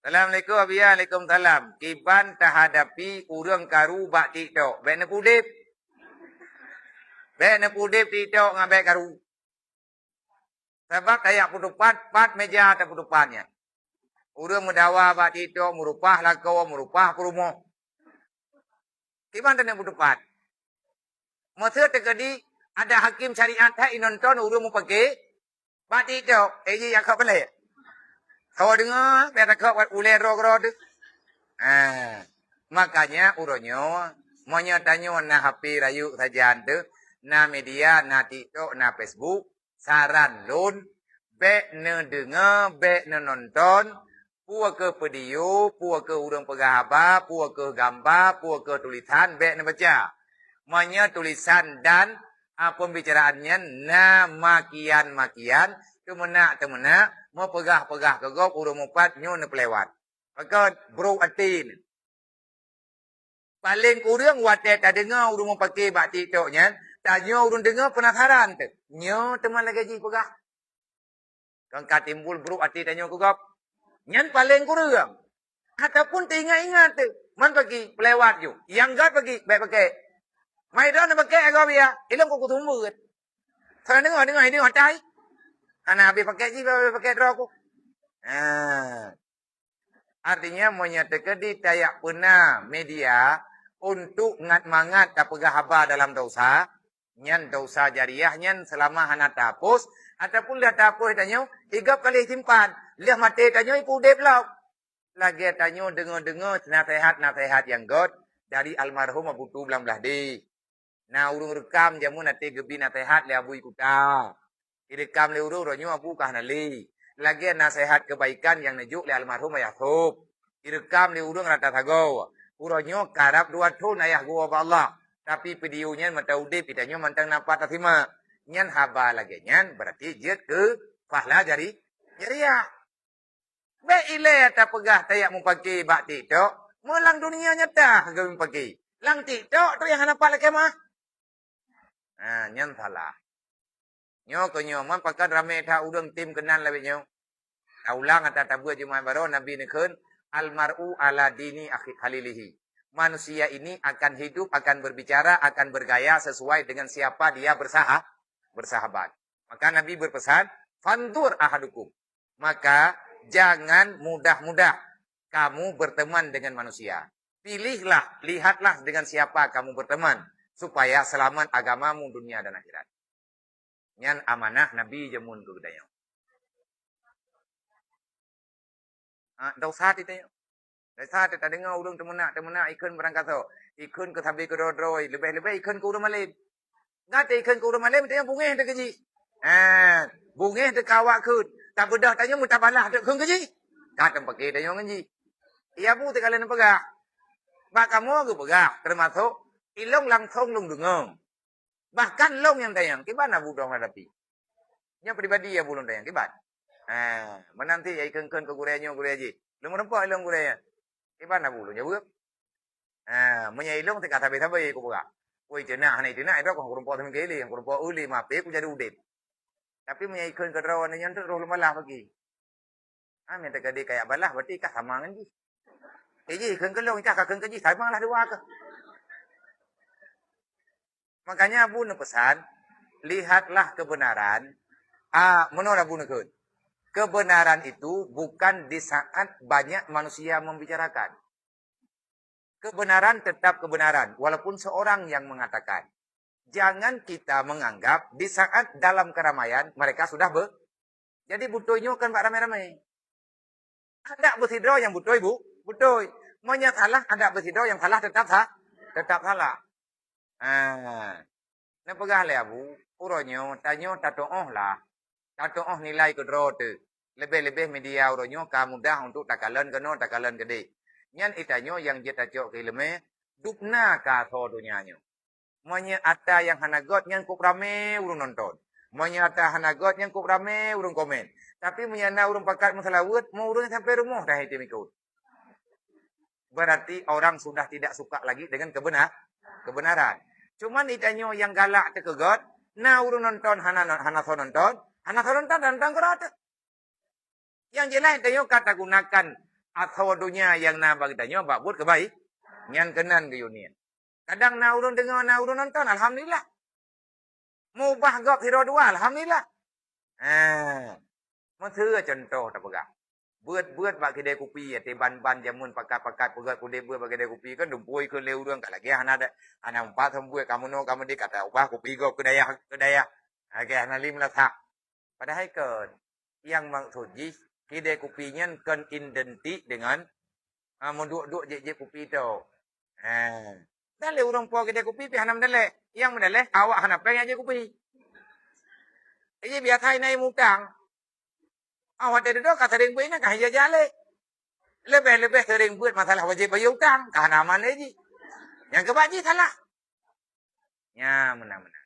Assalamualaikum Waalaikumsalam. Kiban terhadapi urang karu bak TikTok. Bek ne pudip. Bek ne pudip TikTok ngan bek karu. Sebab kayak putupan, pat meja atau putupannya. Urang mendawa bak TikTok, merupah lakau, merupah perumoh. Kiban tanya putupan. Masa terjadi ada hakim syariat tak nonton urang mau pakai bak TikTok. Yang kau boleh. Kau dengar, biar kau buat ular roh-roh tu. Makanya uronyo, monya tanyo na HP rayu saja tu, na media, na TikTok, na Facebook, saran lun, bek ne dengar, bek ne nonton, puak ke video, puak ke urang pegahaba, puak ke gambar, puak ke tulisan, bek ne baca. Monya tulisan dan pembicaraannya na makian-makian, temena, mau pegah-pegah ke gop, urung mupat, nyo ne pelewat. Maka, bro atin. Paling kurang, wadah tak dengar, urung mau pakai bak TikToknya, tak nyo urung dengar, penasaran tu. Nyo teman lagi gaji pegah. Kangkat timbul bro atin tak nyo ke gop. Nyan paling kurang. Ataupun teringat-ingat tu. Man pergi, pelewat je. Yang gak pergi, baik pakai. Mai dah nak pakai agak biar. Ilang kau kutumbu kan. Kalau dengar, ini hotai. Anak habis pakai je, habis pakai draw aku. Artinya menyatakan di tayak pernah media untuk ngat-mangat tak pegah haba dalam dosa. Nyan dosa jariah, nyan selama hana tapus. Ataupun dah tapus tanya, 3 kali simpan. Lihat mati tanya, ipu udip lau. Lagi tanya, dengar-dengar nasihat-nasihat yang god dari almarhum Abu Tu Belang Belahdi. Nah, urung rekam jamu nanti gebi nasihat le abu ikuta. Direkam le urung ronyo abu kahnali. Lagi nasihat kebaikan yang nejuk le almarhum Yakub. Direkam le urung rata tago. Uronyo karab 2 tahun ayah gua Allah. Tapi videonya mata udip pitanya mantang nampak tasima. Nyan haba lagi nyan berarti jet ke fahla jariah. Baik ilai atau pegah tayak mu pakai bak TikTok. Melang dunia nyata kami pakai. Lang TikTok tu yang nampak lagi mah. Nyan salah. Nyo ke nyo man pakai ramai tak udang tim kenan lebih nyo. Ulang atau tabuh Jumat baru Nabi nekun almaru ala dini akhir halilihi. Manusia ini akan hidup, akan berbicara, akan bergaya sesuai dengan siapa dia bersahabat. Maka Nabi berpesan, fantur ahadukum. Maka jangan mudah-mudah kamu berteman dengan manusia. Pilihlah, lihatlah dengan siapa kamu berteman. Supaya selamat agamamu dunia dan akhirat. Nyan amanah Nabi jamun ke gedayang. Dosa titanya. Dosa tak dengar urung temena ikun berangkat tu. Ikun ke tabi ke dodroi, lebih-lebih ikun ke urung malim. Ngate ikun ke urung malim tanya bungeh tu keji. Bungeh tu kawak kun. Tak bedah tanya mutabalah tu kun keji. Kata pakai tanya keji. Ia bu tu kalian pegah. Bak kamu ke pegah termasuk ilong langsung long dengung. Bahkan long yang tayang. Kiban abu dong hadapi. Yang pribadi ya bulung tayang. Kiban. Menanti ya ikan-ikan ke gurenya je. Lu merempak ilong gurenya. Kiban abu lu jawab. Menyai ilong tak tabe-tabe ku buka. Woi cenah itu kau kurumpak temen keli. Kurumpak uli mape ku jadi udip. Tapi menyai ikan ke rawan yang tu roh malah pergi. Minta ke dia kayak balah. Berarti kah sama kan ji. Ji ikan ke long. Cakap ikan ke ji. Sama lah dua ke. Makanya Abu pesan, lihatlah kebenaran. Menurut Abu nekun. Kebenaran itu bukan di saat banyak manusia membicarakan. Kebenaran tetap kebenaran, walaupun seorang yang mengatakan. Jangan kita menganggap di saat dalam keramaian mereka sudah jadi butuhnya kan Pak ramai-ramai. Ada bersidro yang butuh ibu, butuh. Maunya salah, ada bersidro yang salah tetap salah. Nak pegah le abu, uronyo tanyo tatoh lah. Tatoh nilai kedro tu. Lebih-lebih media uronyo ka mudah untuk takalan gede. Nyan itanyo yang jeta cok kileme dupna ka tho dunianyo. Monya ata yang hanagot nyan kup rame urung nonton. Monya ata hanagot nyan kup rame urung komen. Tapi menyana urung pakat masalawut, mau urung sampai rumah dah itu mikut. Berarti orang sudah tidak suka lagi dengan kebenaran. Cuman itanyo yang galak terkegot, na urung nonton, hana nonton kerata. Yang jelas itanyo kata gunakan atau dunia yang na bagi tanya bak buat kebaik nyan kenan ke union kadang na urun dengar na urun nonton alhamdulillah mubah gak hero dua alhamdulillah Mesra contoh tak pegang. Buat bak kedai kopi ya, ban jamun pakat pegat kedai buat bak kedai kopi kan dumpui ke leu orang kat lagi anak empat sembuh kamu dia kata ubah kopi go kedai. Okey anak lim lah tak. Padahal kan yang maksud kedai kopinya kan identik dengan menduk je kopi tu. Dan leu orang po kedai kopi pi hanam dalek. Yang mendalek awak hanap pengen je kopi. Ini biar thai nai mutang. Awak dari itu kata ring buat nak kaya jale. Lebih sering buat masalah wajib bayar utang. Karena mana lagi? Yang kebaji salah. Ya, mana-mana.